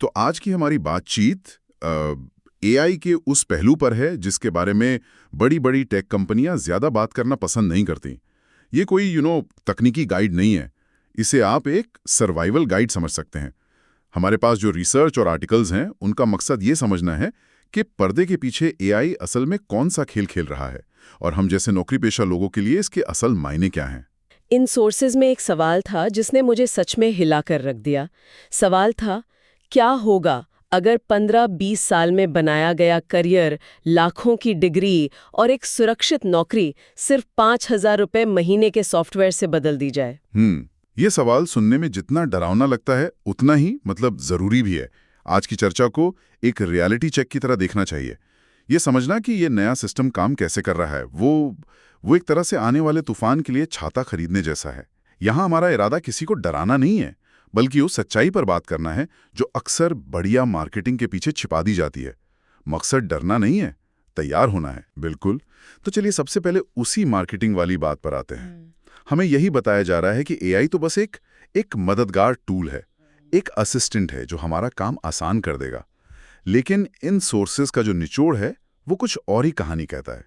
तो आज की हमारी बातचीत एआई के उस पहलू पर है जिसके बारे में बड़ी बड़ी टेक कंपनियां ज्यादा बात करना पसंद नहीं करती। ये कोई तकनीकी गाइड नहीं है, इसे आप एक सर्वाइवल गाइड समझ सकते हैं। हमारे पास जो रिसर्च और आर्टिकल्स हैं उनका मकसद ये समझना है कि पर्दे के पीछे एआई असल में कौन सा खेल खेल रहा है और हम जैसे नौकरी पेशा लोगों के लिए इसके असल मायने क्या हैं। इन सोर्सेज में एक सवाल था जिसने मुझे सच में हिला कर रख दिया। सवाल था, क्या होगा अगर 15-20 साल में बनाया गया करियर, लाखों की डिग्री और एक सुरक्षित नौकरी सिर्फ 5,000 रुपए महीने के सॉफ्टवेयर से बदल दी जाए। ये सवाल सुनने में जितना डरावना लगता है उतना ही जरूरी भी है। आज की चर्चा को एक रियलिटी चेक की तरह देखना चाहिए। ये समझना कि ये नया सिस्टम काम कैसे कर रहा है, वो एक तरह से आने वाले तूफान के लिए छाता खरीदने जैसा है। यहाँ हमारा इरादा किसी को डराना नहीं है, बल्कि उस सच्चाई पर बात करना है जो अक्सर बढ़िया मार्केटिंग के पीछे छिपा दी जाती है। मकसद डरना नहीं है, तैयार होना है। बिल्कुल। तो चलिए सबसे पहले उसी मार्केटिंग वाली बात पर आते हैं। हमें यही बताया जा रहा है कि एआई तो बस एक मददगार टूल है, एक असिस्टेंट है जो हमारा काम आसान कर देगा। लेकिन इन सोर्सेज का जो निचोड़ है वो कुछ और ही कहानी कहता है।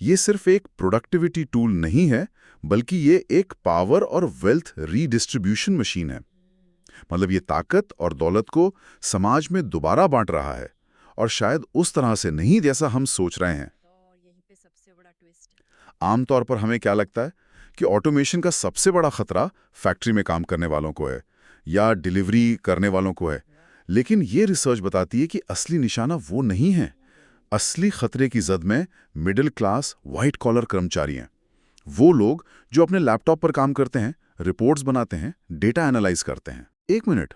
ये सिर्फ एक प्रोडक्टिविटी टूल नहीं है, बल्कि ये एक पावर और वेल्थ रीडिस्ट्रीब्यूशन मशीन है। ये ताकत और दौलत को समाज में दोबारा बांट रहा है, और शायद उस तरह से नहीं जैसा हम सोच रहे हैं। यहीं पे सबसे बड़ा ट्विस्ट है। आमतौर पर हमें क्या लगता है कि ऑटोमेशन का सबसे बड़ा खतरा फैक्ट्री में काम करने वालों को है या डिलीवरी करने वालों को है। लेकिन ये रिसर्च बताती है कि असली निशाना वो नहीं है। असली खतरे की जद में मिडिल क्लास व्हाइट कॉलर कर्मचारी हैं। वो लोग जो अपने लैपटॉप पर काम करते हैं, रिपोर्ट्स बनाते हैं, डेटा एनालाइज करते हैं। एक मिनट,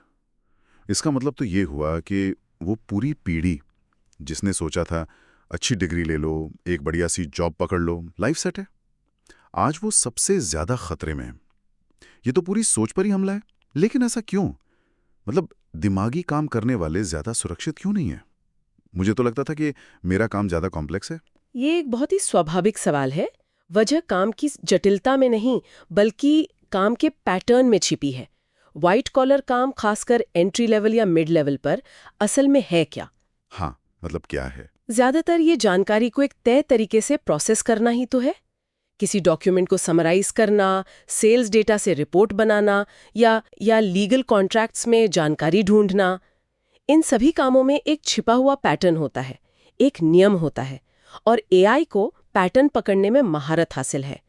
इसका मतलब तो ये हुआ कि वो पूरी पीढ़ी जिसने सोचा था अच्छी डिग्री ले लो, एक बढ़िया सी जॉब पकड़ लो, लाइफ सेट है, आज वो सबसे ज्यादा खतरे में है। ये तो पूरी सोच पर ही हमला है। लेकिन ऐसा क्यों? दिमागी काम करने वाले ज्यादा सुरक्षित क्यों नहीं है? मुझे तो लगता था कि मेरा काम ज्यादा कॉम्प्लेक्स है। ये एक बहुत ही स्वाभाविक सवाल है। वजह काम की जटिलता में नहीं, बल्कि काम के पैटर्न में छिपी है। व्हाइट कॉलर काम, खासकर एंट्री लेवल या मिड लेवल पर, असल में है क्या? हाँ, क्या है? ज्यादातर ये जानकारी को एक तय तरीके से प्रोसेस करना ही तो है। किसी डॉक्यूमेंट को समराइज करना, सेल्स डेटा से रिपोर्ट बनाना या लीगल कॉन्ट्रैक्ट्स में जानकारी ढूंढना। इन सभी कामों में एक छिपा हुआ पैटर्न होता है, एक नियम होता है, और एआई को पैटर्न पकड़ने में महारत हासिल है।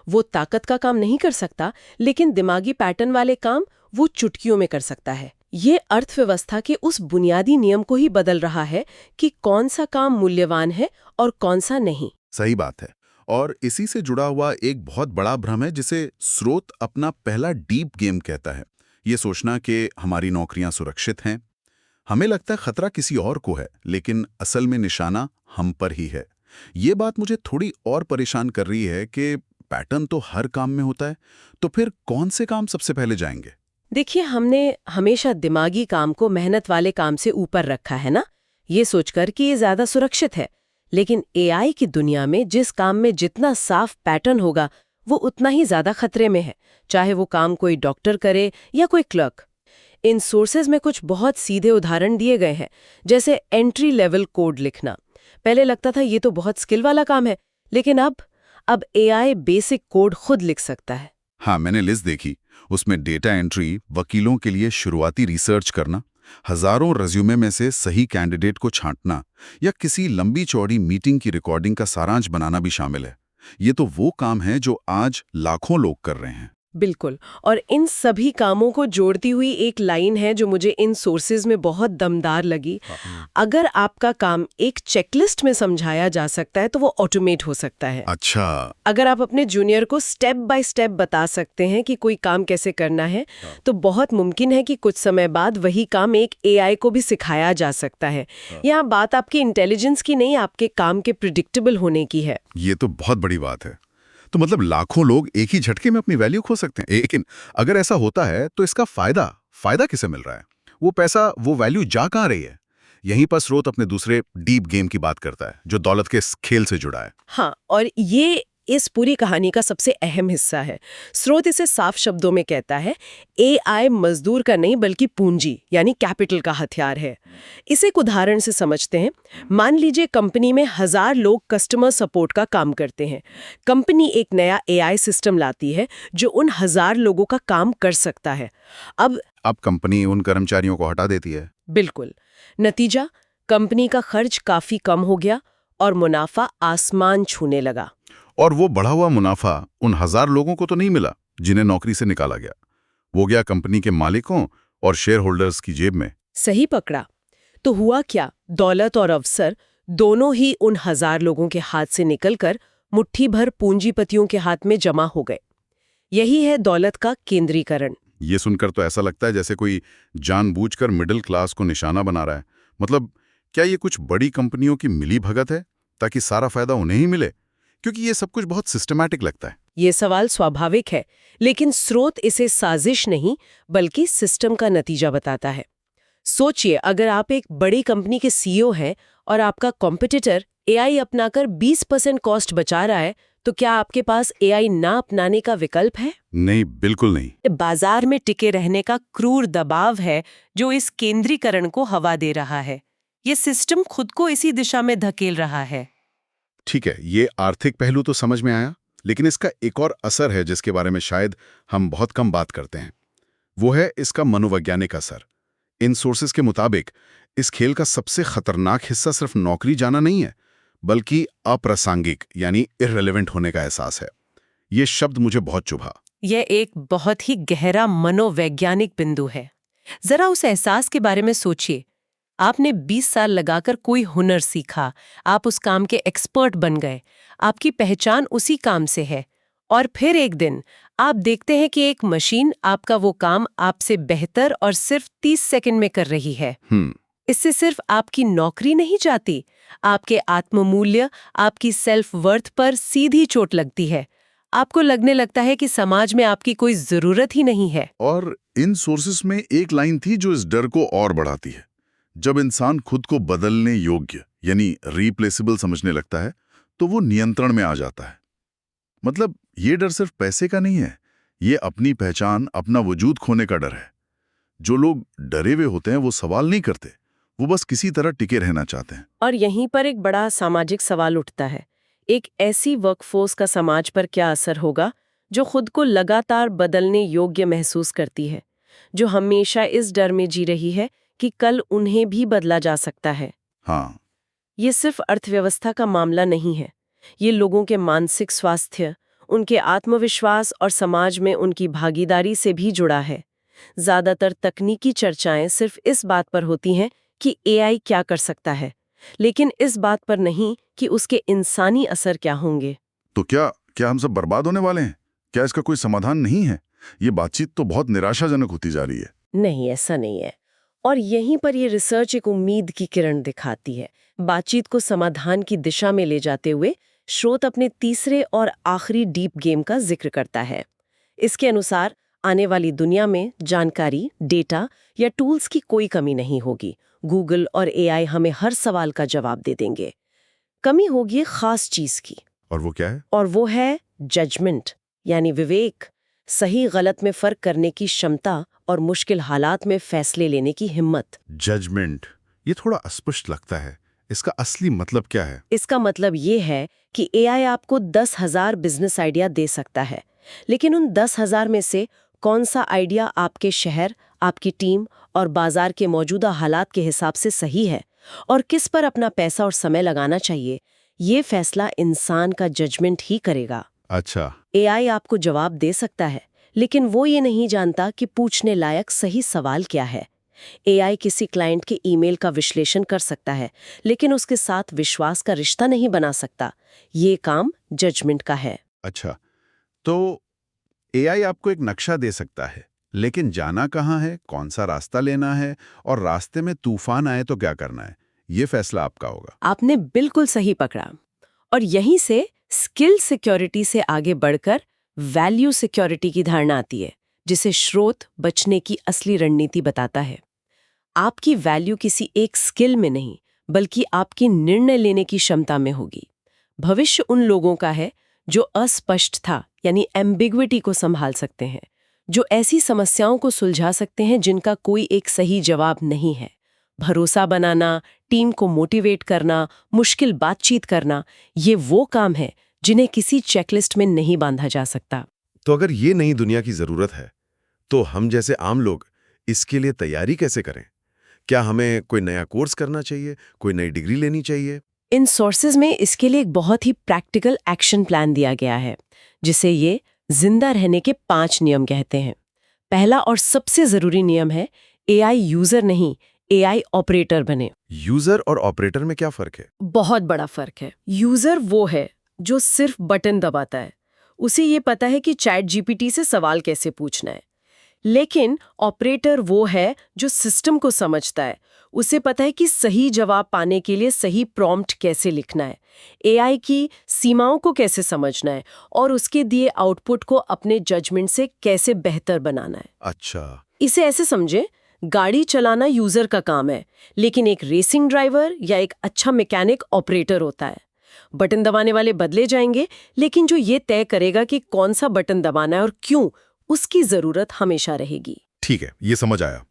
वो ताकत का काम नहीं कर सकता, लेकिन दिमागी पैटर्न वाले काम वो चुटकियों में कर सकता है। ये अर्थव्यवस्था के उस बुनियादी नियम को ही बदल रहा है कि कौन सा काम मूल्यवान है और कौन सा नहीं। सही बात है। और इसी से जुड़ा हुआ एक बहुत बड़ा भ्रम है जिसे स्रोत अपना पहला डीप गेम कहता है। ये सोचना कि हमारी नौकरियां सुरक्षित हैं। हमें लगता है खतरा किसी और को है, लेकिन असल में निशाना हम पर ही है। ये बात मुझे थोड़ी और परेशान कर रही है कि पैटर्न तो हर काम में होता है, तो फिर कौन से काम सबसे पहले जाएंगे? देखिए, हमने हमेशा दिमागी काम को मेहनत वाले काम से ऊपर रखा है ना, ये सोचकर कि ये ज्यादा सुरक्षित है। लेकिन एआई की दुनिया में जिस काम में जितना साफ पैटर्न होगा, वो उतना ही ज्यादा खतरे में है, चाहे वो काम कोई डॉक्टर करे या कोई क्लर्क। इन सोर्सेज में कुछ बहुत सीधे उदाहरण दिए गए हैं, जैसे एंट्री लेवल कोड लिखना। पहले लगता था ये तो बहुत स्किल वाला काम है, लेकिन अब एआई बेसिक कोड खुद लिख सकता है। हाँ, मैंने लिस्ट देखी। उसमें डेटा एंट्री, वकीलों के लिए शुरुआती रिसर्च करना, हजारों रेज्यूमे में से सही कैंडिडेट को छांटना, या किसी लंबी चौड़ी मीटिंग की रिकॉर्डिंग का सारांश बनाना भी शामिल है। ये तो वो काम है जो आज लाखों लोग कर रहे हैं। बिल्कुल। और इन सभी कामों को जोड़ती हुई एक लाइन है जो मुझे इन सोर्सेज में बहुत दमदार लगी। अगर आपका काम एक चेकलिस्ट में समझाया जा सकता है तो वो ऑटोमेट हो सकता है। अच्छा। अगर आप अपने जूनियर को स्टेप बाय स्टेप बता सकते हैं कि कोई काम कैसे करना है, तो बहुत मुमकिन है कि कुछ समय बाद वही काम एक एआई को भी सिखाया जा सकता है। यहाँ बात आपकी इंटेलिजेंस की नहीं, आपके काम के प्रिडिक्टेबल होने की है। ये तो बहुत बड़ी बात है। तो लाखों लोग एक ही झटके में अपनी वैल्यू खो सकते हैं। लेकिन अगर ऐसा होता है तो इसका फायदा किसे मिल रहा है? वो पैसा, वो वैल्यू जा कहां रही है? यहीं पर स्रोत अपने दूसरे डीप गेम की बात करता है जो दौलत के खेल से जुड़ा है। हाँ, और ये इस पूरी कहानी का सबसे अहम हिस्सा है। स्रोत इसे साफ शब्दों में कहता है, एआई मजदूर का नहीं बल्कि पूंजी यानी कैपिटल का हथियार है। इसे एक उदाहरण से समझते हैं। मान लीजिए कंपनी में 1000 लोग कस्टमर सपोर्ट का काम करते हैं। कंपनी एक नया एआई सिस्टम लाती है जो उन 1000 लोगों का काम कर सकता है। अब कंपनी उन कर्मचारियों को हटा देती है। बिल्कुल। नतीजा, कंपनी का खर्च काफी कम हो गया और मुनाफा आसमान छूने लगा। और वो बढ़ा हुआ मुनाफा उन 1000 लोगों को तो नहीं मिला जिन्हें नौकरी से निकाला गया, वो गया कंपनी के मालिकों और शेयर होल्डर्स की जेब में। सही पकड़ा। तो हुआ क्या, दौलत और अवसर दोनों ही उन 1000 लोगों के हाथ से निकलकर मुट्ठी भर पूंजीपतियों के हाथ में जमा हो गए। यही है दौलत का केंद्रीकरण। ये सुनकर तो ऐसा लगता है जैसे कोई जानबूझकर मिडिल क्लास को निशाना बना रहा है। मतलब क्या ये कुछ बड़ी कंपनियों की मिली भगत है ताकि सारा फायदा उन्हें ही मिले? क्योंकि ये सब कुछ बहुत सिस्टमैटिक लगता है। ये सवाल स्वाभाविक है, लेकिन स्रोत इसे साजिश नहीं बल्कि सिस्टम का नतीजा बताता है। सोचिए, अगर आप एक बड़ी कंपनी के सीईओ हैं और आपका कॉम्पिटिटर एआई अपनाकर 20% कॉस्ट बचा रहा है, तो क्या आपके पास एआई ना अपनाने का विकल्प है? नहीं, बिल्कुल नहीं। बाजार में टिके रहने का क्रूर दबाव है जो इस केंद्रीकरण को हवा दे रहा है। ये सिस्टम खुद को इसी दिशा में धकेल रहा है। ठीक है, ये आर्थिक पहलू तो समझ में आया, लेकिन इसका एक और असर है जिसके बारे में शायद हम बहुत कम बात करते हैं। वो है इसका मनोवैज्ञानिक असर। इन सोर्सेस के मुताबिक इस खेल का सबसे खतरनाक हिस्सा सिर्फ नौकरी जाना नहीं है, बल्कि अप्रासंगिक यानी इररिलेवेंट होने का एहसास है। ये शब्द मुझे बहुत चुभा। यह एक बहुत ही गहरा मनोवैज्ञानिक बिंदु है। जरा उस एहसास के बारे में सोचिए। आपने 20 साल लगाकर कोई हुनर सीखा, आप उस काम के एक्सपर्ट बन गए, आपकी पहचान उसी काम से है, और फिर एक दिन आप देखते हैं कि एक मशीन आपका वो काम आपसे बेहतर और सिर्फ 30 सेकंड में कर रही है। इससे सिर्फ आपकी नौकरी नहीं जाती, आपके आत्ममूल्य, आपकी सेल्फ वर्थ पर सीधी चोट लगती है। आपको लगने लगता है कि समाज में आपकी कोई जरूरत ही नहीं है। और इन सोर्सेस में एक लाइन थी जो इस डर को और बढ़ाती है। जब इंसान खुद को बदलने योग्य यानी रिप्लेसेबल समझने लगता है, तो वो नियंत्रण में आ जाता है। मतलब ये डर सिर्फ पैसे का नहीं है, ये अपनी पहचान, अपना वजूद खोने का डर है। जो लोग डरे हुए होते हैं वो सवाल नहीं करते, वो बस किसी तरह टिके रहना चाहते हैं। और यहीं पर एक बड़ा सामाजिक सवाल उठता है। एक ऐसी वर्कफोर्स का समाज पर क्या असर होगा जो खुद को लगातार बदलने योग्य महसूस करती है, जो हमेशा इस डर में जी रही है कि कल उन्हें भी बदला जा सकता है। हाँ, ये सिर्फ अर्थव्यवस्था का मामला नहीं है, ये लोगों के मानसिक स्वास्थ्य, उनके आत्मविश्वास और समाज में उनकी भागीदारी से भी जुड़ा है। ज्यादातर तकनीकी चर्चाएं सिर्फ इस बात पर होती हैं कि एआई क्या कर सकता है, लेकिन इस बात पर नहीं कि उसके इंसानी असर क्या होंगे। तो क्या हम सब बर्बाद होने वाले हैं? क्या इसका कोई समाधान नहीं है? ये बातचीत तो बहुत निराशाजनक होती जा रही है। नहीं, ऐसा नहीं है। और यहीं पर ये रिसर्च एक उम्मीद की किरण दिखाती है। बातचीत को समाधान की दिशा में ले जाते हुए स्रोत अपने तीसरे और आखिरी डीप गेम का जिक्र करता है। इसके अनुसार आने वाली दुनिया में जानकारी, डेटा या टूल्स की कोई कमी नहीं होगी। गूगल और एआई हमें हर सवाल का जवाब दे देंगे। कमी होगी खास चीज की, और वो क्या है? और वो है जजमेंट, यानी विवेक, सही गलत में फर्क करने की क्षमता और मुश्किल हालात में फैसले लेने की हिम्मत। जजमेंट, ये थोड़ा अस्पष्ट लगता है। इसका असली मतलब क्या है? इसका मतलब ये है कि एआई आपको 10,000 बिजनेस आइडिया दे सकता है, लेकिन उन 10,000 में से कौन सा आइडिया आपके शहर, आपकी टीम और बाजार के मौजूदा हालात के हिसाब से सही है, और किस पर अपना पैसा और समय लगाना चाहिए, ये फैसला इंसान का जजमेंट ही करेगा। अच्छा, एआई आपको जवाब दे सकता है, लेकिन वो ये नहीं जानता कि पूछने लायक सही सवाल क्या है। एआई किसी क्लाइंट के ईमेल का विश्लेषण कर सकता है, लेकिन उसके साथ विश्वास का रिश्ता नहीं बना सकता। ये काम जजमेंट का है। अच्छा, तो एआई आपको एक नक्शा दे सकता है, लेकिन जाना कहाँ है, कौन सा रास्ता लेना है, और रास्ते में तूफान आए तो क्या करना है, ये फैसला आपका होगा। आपने बिल्कुल सही पकड़ा। और यहीं से स्किल सिक्योरिटी से आगे बढ़कर वैल्यू सिक्योरिटी की धारणा आती है, जिसे स्रोत बचने की असली रणनीति बताता है। आपकी वैल्यू किसी एक स्किल में नहीं, बल्कि आपकी निर्णय लेने की क्षमता में होगी। भविष्य उन लोगों का है जो अस्पष्टता यानी एम्बिग्विटी को संभाल सकते हैं, जो ऐसी समस्याओं को सुलझा सकते हैं जिनका कोई एक सही जवाब नहीं है। भरोसा बनाना, टीम को मोटिवेट करना, मुश्किल बातचीत करना, ये वो काम है जिन्हें किसी चेकलिस्ट में नहीं बांधा जा सकता। तो अगर ये नई दुनिया की जरूरत है, तो हम जैसे आम लोग इसके लिए तैयारी कैसे करें? क्या हमें कोई नया कोर्स करना चाहिए, कोई नई डिग्री लेनी चाहिए? इन सोर्सेज में इसके लिए एक बहुत ही प्रैक्टिकल एक्शन प्लान दिया गया है, जिसे ये जिंदा रहने के 5 नियम कहते हैं। पहला और सबसे जरूरी नियम है एआई यूजर नहीं, एआई ऑपरेटर बने। यूजर और ऑपरेटर में क्या फर्क है? बहुत बड़ा फर्क है। यूजर वो है जो सिर्फ बटन दबाता है, उसे ये पता है कि चैट जीपीटी से सवाल कैसे पूछना है। लेकिन ऑपरेटर वो है जो सिस्टम को समझता है, उसे पता है कि सही जवाब पाने के लिए सही प्रॉम्प्ट कैसे लिखना है, एआई की सीमाओं को कैसे समझना है और उसके दिए आउटपुट को अपने जजमेंट से कैसे बेहतर बनाना है। अच्छा, इसे ऐसे समझे, गाड़ी चलाना यूजर का काम है, लेकिन एक रेसिंग ड्राइवर या एक अच्छा मैकेनिक ऑपरेटर होता है। बटन दबाने वाले बदले जाएंगे, लेकिन जो ये तय करेगा कि कौन सा बटन दबाना है और क्यों, उसकी जरूरत हमेशा रहेगी। ठीक है, ये समझ आया।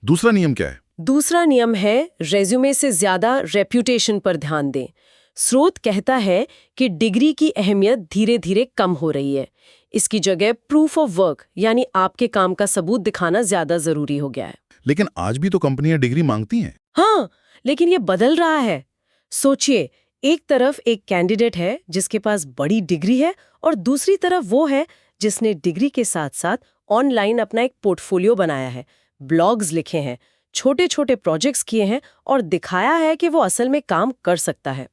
दूसरा नियम क्या है? दूसरा नियम है रेज्यूमे से ज्यादा रेप्यूटेशन पर ध्यान दें। स्रोत कहता है कि डिग्री की अहमियत धीरे धीरे कम हो रही है। इसकी जगह प्रूफ ऑफ वर्क यानी आपके काम का सबूत दिखाना ज्यादा जरूरी हो गया है। लेकिन आज भी तो कंपनियां डिग्री मांगती हैं। हाँ, लेकिन ये बदल रहा है। सोचिए, एक तरफ एक कैंडिडेट है जिसके पास बड़ी डिग्री है और दूसरी तरफ वो है जिसने डिग्री के साथ साथ ऑनलाइन अपना एक पोर्टफोलियो बनाया है, ब्लॉग्स लिखे हैं, छोटे छोटे प्रोजेक्ट्स किए हैं और दिखाया है कि वो असल में काम कर सकता है।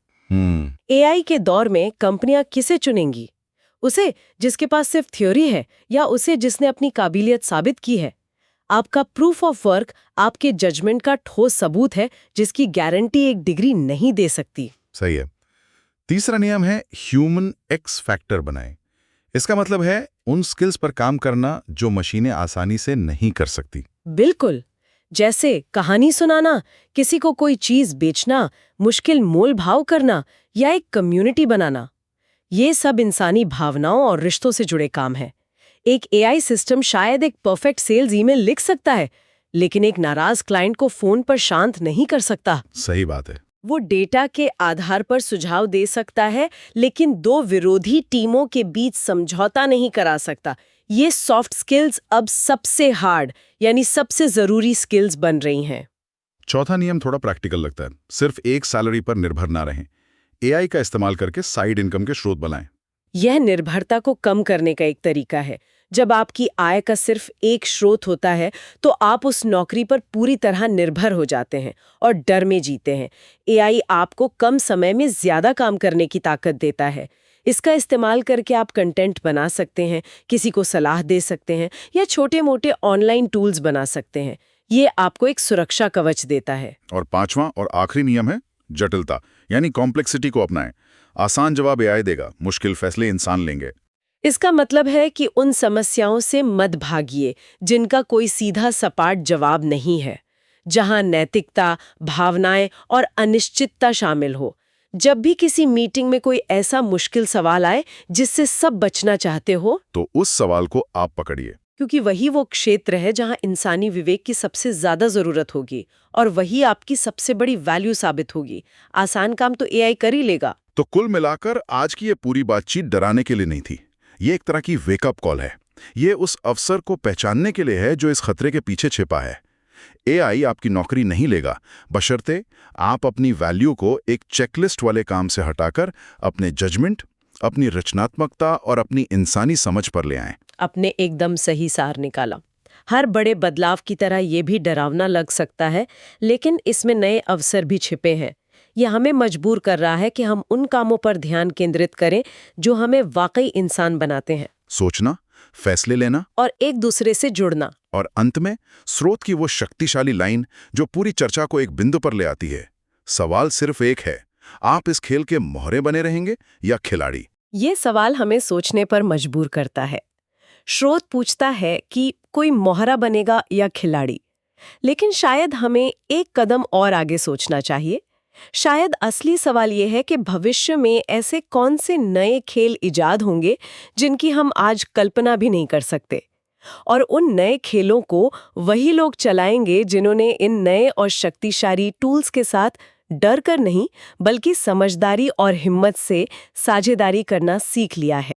एआई के दौर में कंपनियां किसे चुनेंगी? उसे जिसके पास सिर्फ थ्योरी है या उसे जिसने अपनी काबिलियत साबित की है? आपका प्रूफ ऑफ वर्क आपके जजमेंट का ठोस सबूत है, जिसकी गारंटी एक डिग्री नहीं दे सकती। सही है। तीसरा नियम है ह्यूमन एक्स फैक्टर बनाएं। इसका मतलब है उन स्किल्स पर काम करना जो मशीनें आसानी से नहीं कर सकती। बिल्कुल, जैसे कहानी सुनाना, किसी को कोई चीज बेचना, मुश्किल मोल भाव करना या एक कम्युनिटी बनाना। ये सब इंसानी भावनाओं और रिश्तों से जुड़े काम हैं। एक एआई सिस्टम शायद एक परफेक्ट सेल्स ईमेल लिख सकता है, लेकिन एक नाराज क्लाइंट को फोन पर शांत नहीं कर सकता। सही बात है। वो डेटा के आधार पर सुझाव दे सकता है, लेकिन दो विरोधी टीमों के बीच समझौता नहीं करा सकता। ये सॉफ्ट स्किल्स अब सबसे हार्ड यानी सबसे जरूरी स्किल्स बन रही हैं। चौथा नियम थोड़ा प्रैक्टिकल लगता है। सिर्फ एक सैलरी पर निर्भर ना रहें। एआई का इस्तेमाल करके साइड इनकम के स्रोत बनाएं। यह निर्भरता को कम करने का एक तरीका है। जब आपकी आय का सिर्फ एक स्रोत होता है, तो आप उस नौकरी पर पूरी तरह निर्भर हो जाते हैं और डर में जीते हैं। एआई आपको कम समय में ज्यादा काम करने की ताकत देता है। इसका इस्तेमाल करके आप कंटेंट बना सकते हैं, किसी को सलाह दे सकते हैं या छोटे-मोटे ऑनलाइन टूल्स बना सकते हैं। ये आपको एक सुरक्षा कवच देता है। और पांचवा और आखिरी नियम है जटिलता यानी कॉम्प्लेक्सिटी को अपनाएं। आसान जवाब एआई देगा, मुश्किल फैसले इंसान लेंगे। इसका मतलब है कि उन समस्याओं से मत भागिए जिनका कोई सीधा सपाट जवाब नहीं है, जहां नैतिकता, भावनाएं और अनिश्चितता शामिल हो। जब भी किसी मीटिंग में कोई ऐसा मुश्किल सवाल आए जिससे सब बचना चाहते हो, तो उस सवाल को आप पकड़िए, क्योंकि वही वो क्षेत्र है जहां इंसानी विवेक की सबसे ज्यादा जरूरत होगी और वही आपकी सबसे बड़ी वैल्यू साबित होगी। आसान काम तो एआई कर ही लेगा। तो कुल मिलाकर आज की ये पूरी बातचीत डराने के लिए नहीं थी। ये एक तरह की वेकअप कॉल है। ये उस अवसर को पहचानने के लिए है जो इस खतरे के पीछे छिपा है। एआई आपकी नौकरी नहीं लेगा, बशर्ते आप अपनी वैल्यू को एक चेकलिस्ट वाले काम से हटाकर अपने जजमेंट, अपनी रचनात्मकता और अपनी इंसानी समझ पर ले आएं। अपने एकदम सही सार निकाला। हर बड़े बदलाव की तरह ये भी डरावना लग सकता है, लेकिन इसमें नए अवसर भी छिपे हैं। यह हमें मजबूर कर रहा है कि हम उन कामों पर ध्यान केंद्रित करें जो हमें वाकई इंसान बनाते हैं। सोचना, फैसले लेना और एक दूसरे से जुड़ना। और अंत में स्रोत की वो शक्तिशाली लाइन जो पूरी चर्चा को एक बिंदु पर ले आती है। सवाल सिर्फ एक है, आप इस खेल के मोहरे बने रहेंगे या खिलाड़ी? ये सवाल हमें सोचने पर मजबूर करता है। स्रोत पूछता है कि कोई मोहरा बनेगा या खिलाड़ी, लेकिन शायद हमें एक कदम और आगे सोचना चाहिए। शायद असली सवाल ये है कि भविष्य में ऐसे कौन से नए खेल इजाद होंगे जिनकी हम आज कल्पना भी नहीं कर सकते, और उन नए खेलों को वही लोग चलाएंगे जिन्होंने इन नए और शक्तिशाली टूल्स के साथ डर कर नहीं बल्कि समझदारी और हिम्मत से साझेदारी करना सीख लिया है।